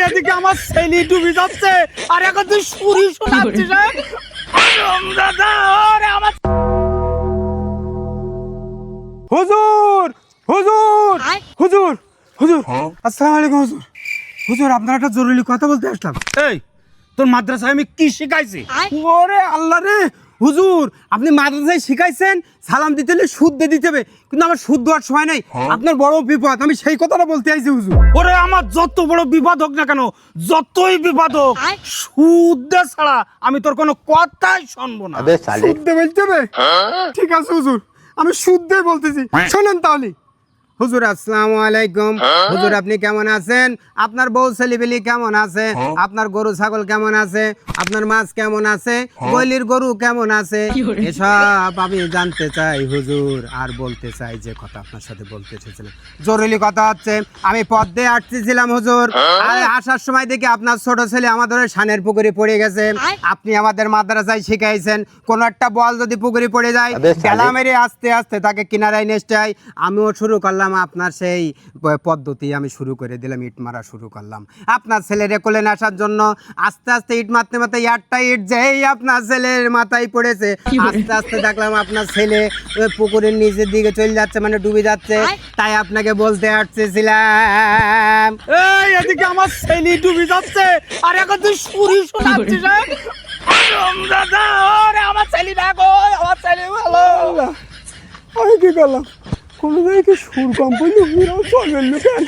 এদিকে আমার ছেলে ডুবে যাচ্ছে আর এখন তুই সুরি শোনাচ্ছিস দাদা ওরে আমার হুজুর হুজুর হুজুর হুজুর আসসালামু আলাইকুম হুজুর হুজুর আপনার একটা জরুরি কথা বলতে আসলাম। এই তোর মাদ্রাসায় আমি কি শিখাইছি? ওরে আল্লাহ রে হুজুর, আপনি মাদ্রাসায় শিখাইছেন সালাম দিতে হলে সুদ দিতে হবে, কিন্তু আমার সুদ দেওয়ার সময় নাই। আপনার বড় বিপদ, আমি সেই কথাটা বলতে আইছি হুজুর। ওরে আমার যত বড় বিপদ হোক না কেন, যতই বিপদ হোক, সুদ দেওয়া ছাড়া আমি তোর কোনো কথাই শুনবো না। সুদ দে বলতে হবে? ঠিক আছে হুজুর, আমি সুদ দিয়ে বলতেছি, শোনেন তাহলে। হুজুর আসসালামু আলাইকুম। হুজুর আপনি কেমন আছেন? আপনার বউ ছেলেবেলি কেমন আছে? আপনার গরু ছাগল কেমন আছে? আপনার মাছ কেমন আছে? বলির গরু কেমন আছে? এসব আমি জানতে চাই হুজুর, আর বলতে চাই যে কথা আপনার সাথে বলতে এসেছিলাম। জরুরি কথা হচ্ছে, আমি পথ দিয়ে আসতেছিলাম হুজুর, আর আসার সময় দেখি আপনার ছোট ছেলে আমাদের সানের পুকুরে পড়ে গেছে। আপনি আমাদের মাদ্রাসায় শিখাইছেন কোন একটা বল যদি পুকুরে পড়ে যায়, গেলা মেরে আস্তে আস্তে তাকে কিনারায় নিয়ে যাই। আমিও শুরু করলাম আপনার সেই পদ্ধতি, আমি শুরু করে দিলাম, ইট মারা শুরু করলাম আপনার ছেলের কোলে আসার জন্য। আস্তে আস্তে ইট মারতে মারতে একটা ইট যেই আপনার ছেলের মাথায় পড়েছে, আস্তে আস্তে দেখলাম আপনার ছেলে ওই পুকুরের নিচের দিকে চলে যাচ্ছে, মানে ডুবে যাচ্ছে। তাই আপনাকে বলতে আসছিলাম, এই এদিকে আমার ছেলে ডুবে যাচ্ছে আর এখন তুই সুরি শোনাচ্ছিস দাদা ওরে আমার ছেলে দেখো, আমার ছেলে ভালো। আমি কি করলাম? কোনো জায়গায় সুর কম করলে চলবেন কেন?